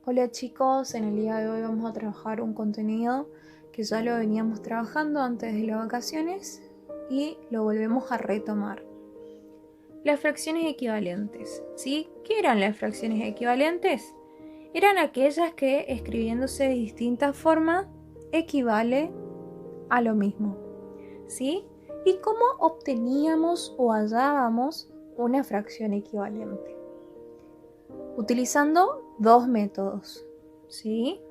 Hola chicos, en el día de hoy vamos a trabajar un contenido que ya lo veníamos trabajando antes de las vacaciones y lo volvemos a retomar. Las fracciones equivalentes, ¿sí? ¿Qué eran las fracciones equivalentes? Eran aquellas que, escribiéndose de distintas formas, equivale a lo mismo, ¿sí? ¿Y cómo obteníamos o hallábamos una fracción equivalente? Utilizando dos métodos, ¿sí?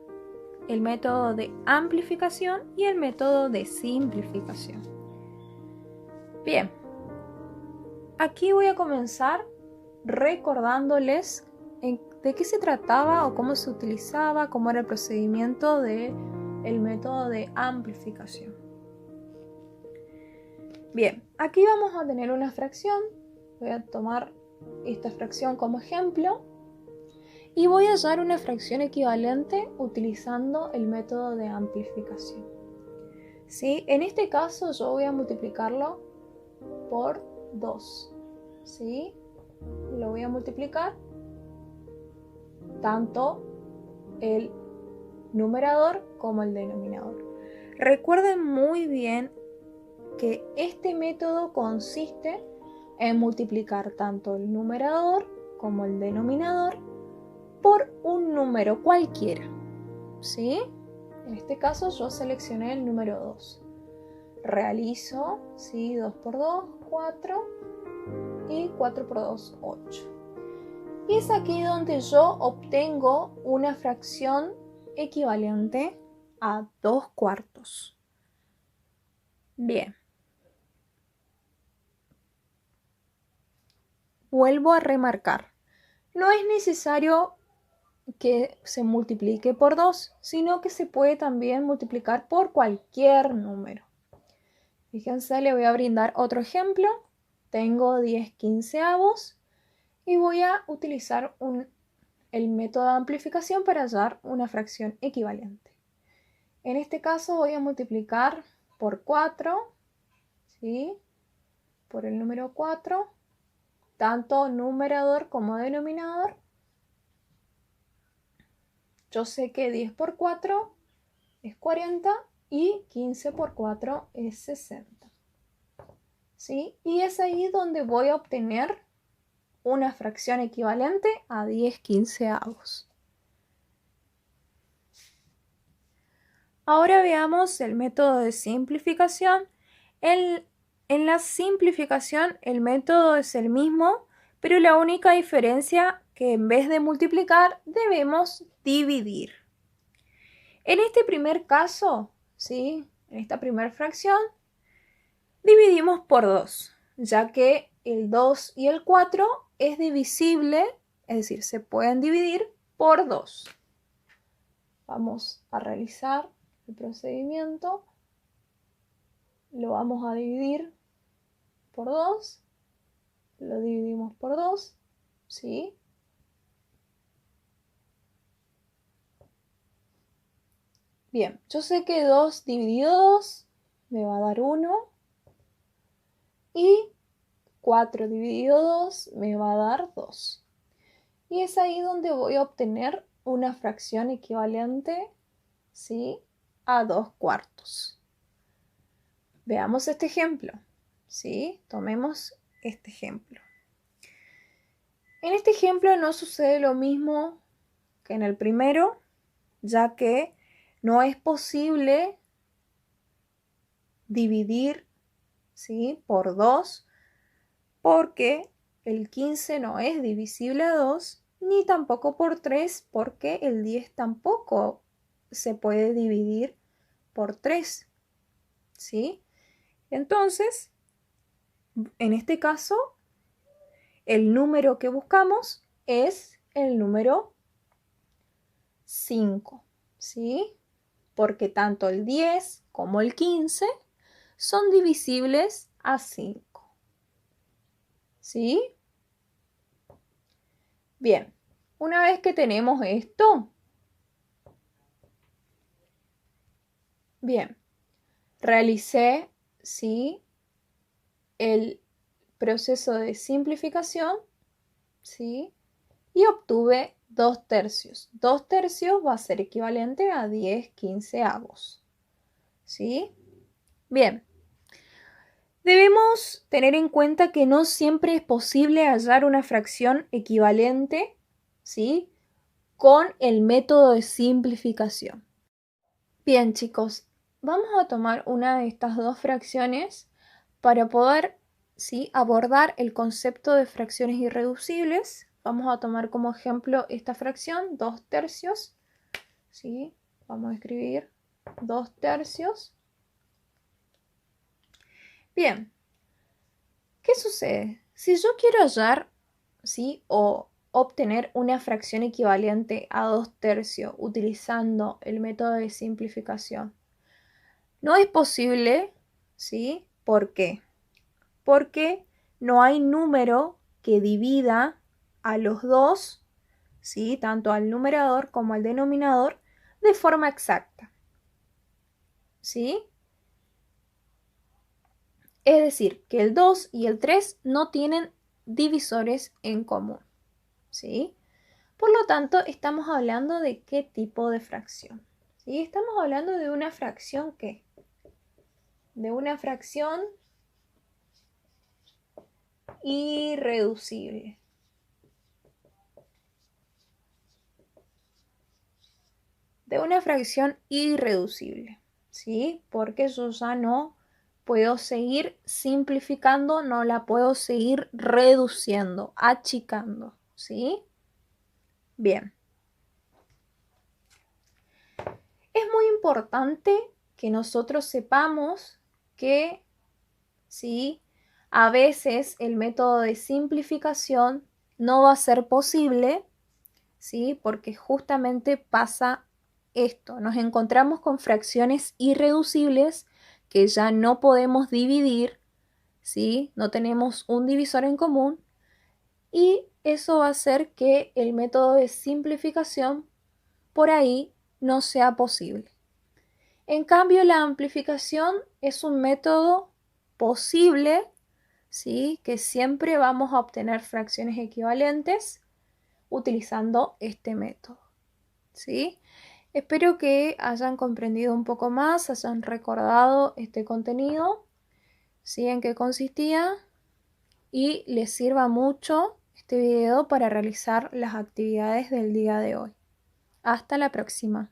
El método de amplificación y el método de simplificación. Bien, aquí voy a comenzar recordándoles de qué se trataba o cómo se utilizaba, cómo era el procedimiento del método de amplificación. Bien, aquí vamos a tener una fracción. Voy a tomar esta fracción como ejemplo. Y voy a hallar una fracción equivalente utilizando el método de amplificación. ¿Sí? En este caso yo voy a multiplicarlo por 2. ¿Sí? Lo voy a multiplicar tanto el numerador como el denominador. Recuerden muy bien que este método consiste en multiplicar tanto el numerador como el denominador por un número cualquiera, ¿sí? En este caso yo seleccioné el número 2. Realizo, ¿sí? 2 por 2, 4 y 4 por 2, 8. Y es aquí donde yo obtengo una fracción equivalente a 2 cuartos. Bien. Vuelvo a remarcar. No es necesario que se multiplique por 2, sino que se puede también multiplicar por cualquier número. Fíjense, le voy a brindar otro ejemplo. Tengo 10 quinceavos y voy a utilizar el método de amplificación para hallar una fracción equivalente. En este caso voy a multiplicar por 4, ¿sí? Por el número 4, tanto numerador como denominador. Yo sé que 10 por 4 es 40 y 15 por 4 es 60. ¿Sí? Y es ahí donde voy a obtener una fracción equivalente a 10 quinceavos. Ahora veamos el método de simplificación. En la simplificación el método es el mismo, pero la única diferencia que en vez de multiplicar debemos dividir. En este primer caso, ¿sí? En esta primera fracción, dividimos por 2, ya que el 2 y el 4 es divisible, es decir, se pueden dividir por 2. Vamos a realizar el procedimiento. Lo vamos a dividir por 2. Lo dividimos por 2, ¿sí? Bien, yo sé que 2 dividido 2 me va a dar 1. Y 4 dividido 2 me va a dar 2. Y es ahí donde voy a obtener una fracción equivalente, ¿sí? A 2 cuartos. Veamos este ejemplo, ¿sí? Tomemos este ejemplo. En este ejemplo no sucede lo mismo que en el primero, ya que no es posible dividir, ¿sí? Por 2, porque el 15 no es divisible a 2, ni tampoco por 3, porque el 10 tampoco se puede dividir por 3, ¿sí? Entonces, en este caso, el número que buscamos es el número 5, ¿sí? Porque tanto el 10 como el 15 son divisibles a 5, ¿sí? Bien, una vez que tenemos esto, bien, realicé, ¿sí? El proceso de simplificación, ¿sí? Y obtuve 2 tercios. 2 tercios va a ser equivalente a 10 quinceavos. ¿Sí? Bien. Debemos tener en cuenta que no siempre es posible hallar una fracción equivalente, ¿sí?, con el método de simplificación. Bien, chicos, vamos a tomar una de estas dos fracciones para poder, ¿sí?, abordar el concepto de fracciones irreducibles. Vamos a tomar como ejemplo esta fracción, 2 tercios. ¿Sí? Vamos a escribir 2 tercios. Bien, ¿qué sucede? Si yo quiero hallar, ¿sí?, o obtener una fracción equivalente a 2 tercios utilizando el método de simplificación, no es posible, ¿sí? ¿Por qué? Porque no hay número que divida a los dos, ¿sí?, tanto al numerador como al denominador, de forma exacta. ¿Sí? Es decir, que el 2 y el 3 no tienen divisores en común. ¿Sí? Por lo tanto, estamos hablando de qué tipo de fracción. ¿Sí? Estamos hablando de una fracción ¿qué? De una fracción irreducible. De una fracción irreducible. ¿Sí? Porque yo ya no puedo seguir simplificando, no la puedo seguir reduciendo, achicando. ¿Sí? Bien. Es muy importante que nosotros sepamos que, ¿sí?, a veces el método de simplificación no va a ser posible, ¿sí?, porque justamente pasa esto. Nos encontramos con fracciones irreducibles que ya no podemos dividir, ¿sí? No tenemos un divisor en común y eso va a hacer que el método de simplificación por ahí no sea posible. En cambio, la amplificación es un método posible, ¿sí?, que siempre vamos a obtener fracciones equivalentes utilizando este método. ¿Sí? Espero que hayan comprendido un poco más, hayan recordado este contenido, ¿sí?, en qué consistía, y les sirva mucho este video para realizar las actividades del día de hoy. Hasta la próxima.